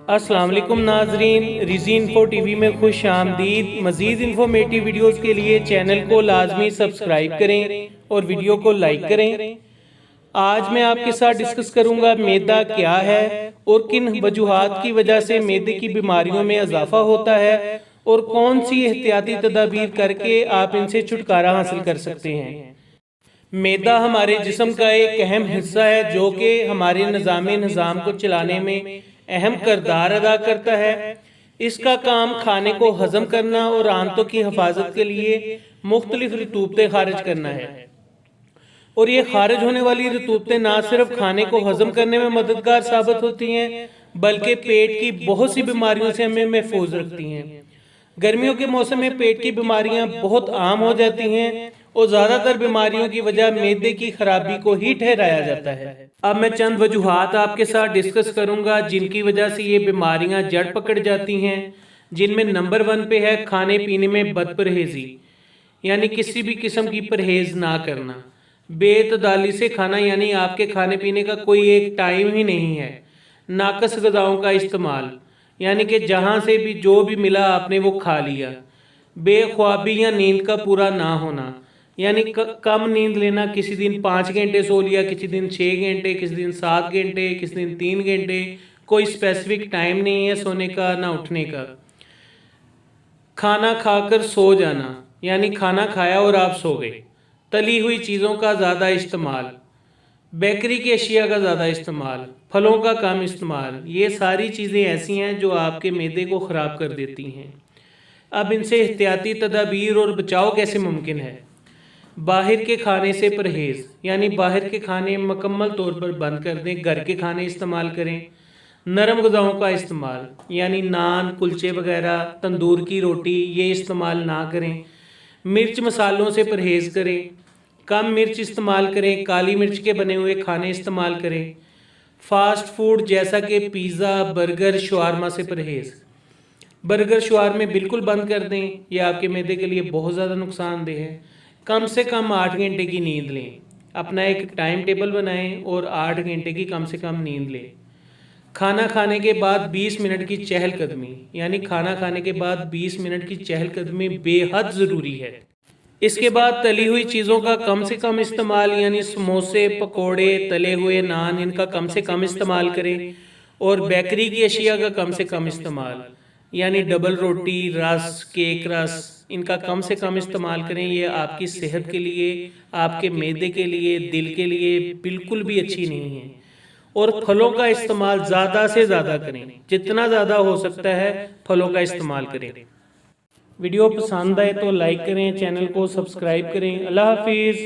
अस्सलाम वालेकुम नाजरीन, रिजी इन्फो टीवी में खुश आमदीद। मज़ीद इन्फॉर्मेटिव वीडियोस के लिए चैनल को लाजमी सब्सक्राइब करें और वीडियो को लाइक करें। आज मैं आपके साथ डिस्कस करूंगा मैदा क्या है और किन वजूहात की वजह से मैदे की बीमारियों में इजाफा होता है और कौन सी एहतियाती तदाबीर करके आप इनसे छुटकारा हासिल कर सकते हैं। मैदा हमारे जिस्म का एक अहम हिस्सा है जो कि हमारे निज़ाम को चलाने में अहम किरदार अदा करता है। इसका काम खाने को हजम करना और आंतों की हिफाजत के लिए मुख्तलिफ रतूबतें खारिज करना है। और ये खारिज होने वाली रतूबतें ना सिर्फ खाने को हजम करने में मददगार साबित होती हैं बल्कि पेट की बहुत सी बीमारियों से हमें महफूज रखती हैं। गर्मियों के मौसम में पेट की बीमारियां बहुत आम हो जाती हैं और ज्यादातर बीमारियों की वजह मैदे की खराबी को ही ठहराया जाता है। अब मैं चंद वजूहात आपके साथ डिस्कस करूंगा जिनकी वजह से ये बीमारियां जड़ पकड़ जाती हैं, जिनमें नंबर 1 पे है खाने पीने में बदपरहेजी, यानी किसी भी किस्म की परहेज ना करना। बेतदाली से खाना, यानी आपके खाने पीने का कोई एक टाइम ही नहीं है। नाकस ग़िज़ाओं का इस्तेमाल, यानी कि जहाँ से भी जो भी मिला आपने वो खा लिया। बेख्वाबी या नींद का पूरा ना होना, यानी कम नींद लेना। किसी दिन 5 घंटे सो लिया, किसी दिन 6 घंटे, किसी दिन 7 घंटे, किसी दिन 3 घंटे। कोई स्पेसिफिक टाइम नहीं है सोने का ना उठने का। खाना खाकर सो जाना, यानी खाना खाया और आप सो गए। तली हुई चीज़ों का ज़्यादा इस्तेमाल, बेकरी की अशिया का ज़्यादा इस्तेमाल, फलों का कम इस्तेमाल, ये सारी चीज़ें ऐसी हैं जो आपके मैदे को ख़राब कर देती हैं। अब इनसे एहतियाती तदाबीर और बचाव कैसे मुमकिन है। बाहर के खाने से परहेज़, यानी बाहर के खाने मुकम्मल तौर पर बंद कर दें, घर के खाने इस्तेमाल करें। नरम ग़िज़ाओं का इस्तेमाल, यानी नान, कुलचे वगैरह, तंदूर की रोटी, ये इस्तेमाल ना करें। मिर्च मसालों से परहेज़ करें, कम मिर्च इस्तेमाल करें। काली मिर्च के बने हुए खाने इस्तेमाल करें। फास्ट फूड जैसा कि पिज़्ज़ा, बर्गर, शवारमा से परहेज़। बर्गर शवारमे बिल्कुल बंद कर दें, ये आपके मैदे के लिए बहुत ज़्यादा नुकसानदेह है। कम से कम 8 घंटे की नींद लें। अपना एक टाइम टेबल बनाएं और 8 घंटे की कम से कम नींद लें। खाना खाने के बाद 20 मिनट की चहलकदमी, यानी खाना खाने के बाद 20 मिनट की चहलकदमी बेहद ज़रूरी है। इसके बाद तली हुई चीज़ों का कम से कम इस्तेमाल, यानी समोसे, पकोड़े, तले हुए नान, इनका कम से कम इस्तेमाल करें। और बेकरी की अशिया का कम से कम इस्तेमाल, यानी डबल रोटी, रस, केक रस, इनका कम से कम इस्तेमाल करें। ये आपकी सेहत के लिए, आपके मैदे के लिए, दिल के लिए बिल्कुल भी अच्छी नहीं है। और फलों का इस्तेमाल ज़्यादा से ज़्यादा करें, जितना ज़्यादा हो सकता है फलों का इस्तेमाल करें। वीडियो पसंद आए तो लाइक करें, चैनल को सब्सक्राइब करें। अल्लाह हाफिज़।